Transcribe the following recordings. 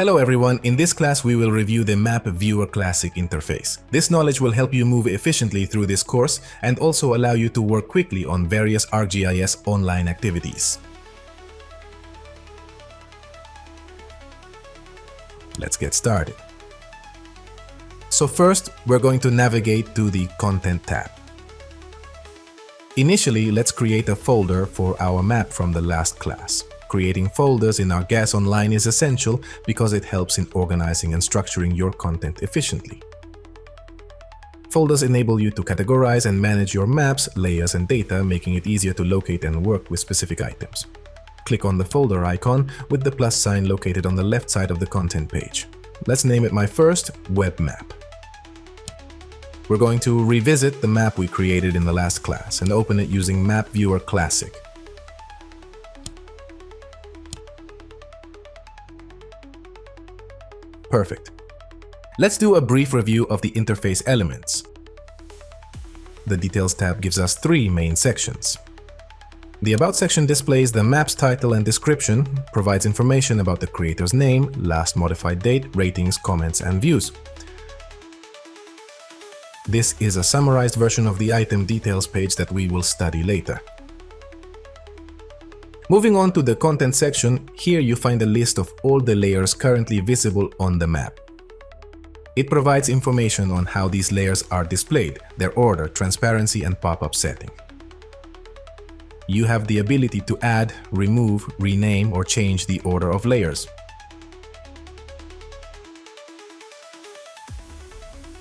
Hello everyone, in this class we will review the Map Viewer Classic interface. This knowledge will help you move efficiently through this course and also allow you to work quickly on various ArcGIS Online activities. Let's get started. So first, we're going to navigate to the Content tab. Initially, let's create a folder for our map from the last class. Creating folders in ArcGIS Online is essential because it helps in organizing and structuring your content efficiently. Folders enable you to categorize and manage your maps, layers, and data, making it easier to locate and work with specific items. Click on the folder icon with the plus sign located on the left side of the content page. Let's name it my first web map. We're going to revisit the map we created in the last class and open it using Map Viewer Classic. Perfect. Let's do a brief review of the interface elements. The Details tab gives us three main sections. The About section displays the map's title and description, provides information about the creator's name, last modified date, ratings, comments, and views. This is a summarized version of the item details page that we will study later. Moving on to the Content section, here you find a list of all the layers currently visible on the map. It provides information on how these layers are displayed, their order, transparency, and pop-up setting. You have the ability to add, remove, rename, or change the order of layers.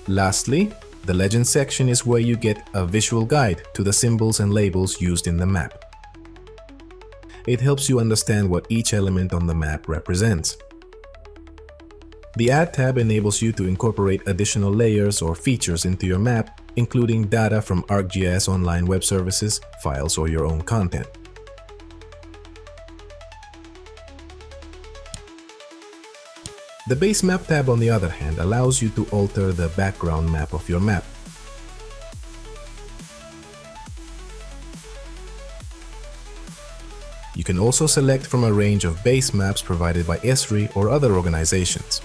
Lastly, the Legend section is where you get a visual guide to the symbols and labels used in the map. It helps you understand what each element on the map represents. The Add tab enables you to incorporate additional layers or features into your map, including data from ArcGIS Online web services, files, or your own content. The Base Map tab, on the other hand, allows you to alter the background map of your map. You can also select from a range of base maps provided by Esri or other organizations.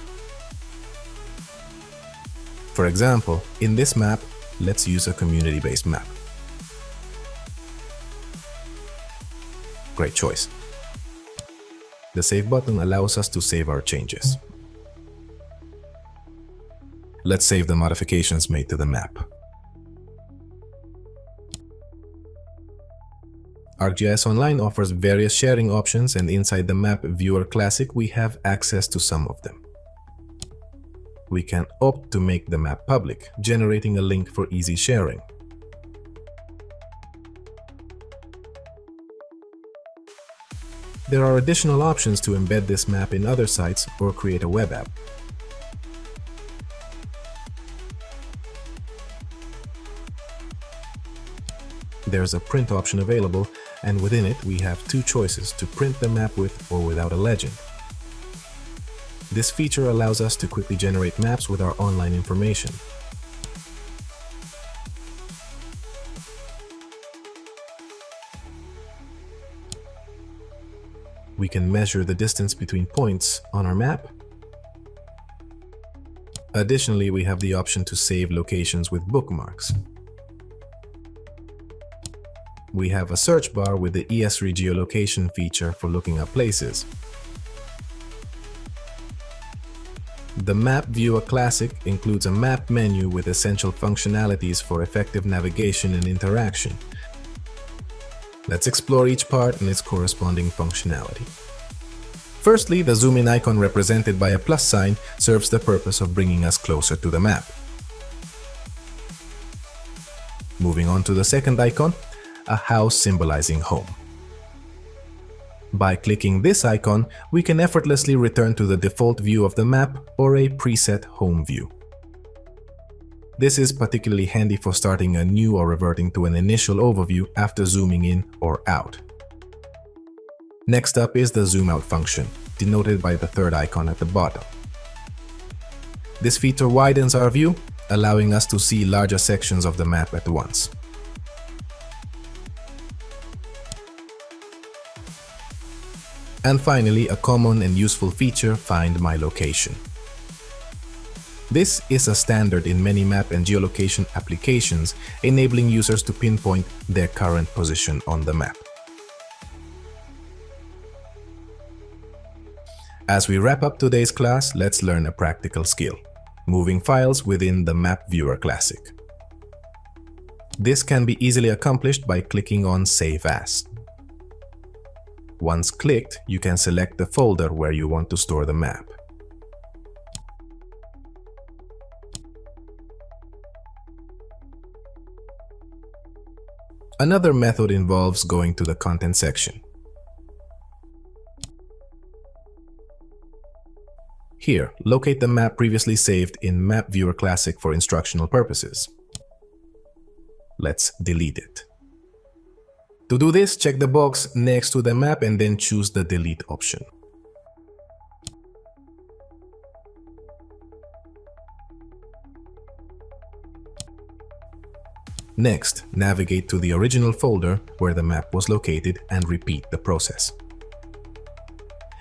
For example, in this map, let's use a community-based map. Great choice. The Save button allows us to save our changes. Let's save the modifications made to the map. ArcGIS Online offers various sharing options, and inside the Map Viewer Classic we have access to some of them. We can opt to make the map public, generating a link for easy sharing. There are additional options to embed this map in other sites or create a web app. There's a print option available, and within it we have two choices to print the map with or without a legend. This feature allows us to quickly generate maps with our online information. We can measure the distance between points on our map. Additionally, we have the option to save locations with bookmarks. We have a search bar with the Esri geolocation feature for looking up places. The Map Viewer Classic includes a map menu with essential functionalities for effective navigation and interaction. Let's explore each part and its corresponding functionality. Firstly, the zoom in icon represented by a plus sign serves the purpose of bringing us closer to the map. Moving on to the second icon, a house symbolizing home. By clicking this icon, we can effortlessly return to the default view of the map or a preset home view. This is particularly handy for starting a new or reverting to an initial overview after zooming in or out. Next up is the zoom out function, denoted by the third icon at the bottom. This feature widens our view, allowing us to see larger sections of the map at once. And finally, a common and useful feature, Find My Location. This is a standard in many map and geolocation applications, enabling users to pinpoint their current position on the map. As we wrap up today's class, let's learn a practical skill: moving files within the Map Viewer Classic. This can be easily accomplished by clicking on Save As. Once clicked, you can select the folder where you want to store the map. Another method involves going to the Content section. Here, locate the map previously saved in Map Viewer Classic for instructional purposes. Let's delete it. To do this, check the box next to the map and then choose the Delete option. Next, navigate to the original folder where the map was located and repeat the process.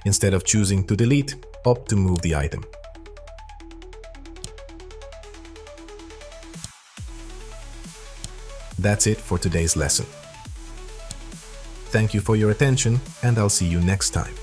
Instead of choosing to delete, opt to move the item. That's it for today's lesson. Thank you for your attention, and I'll see you next time.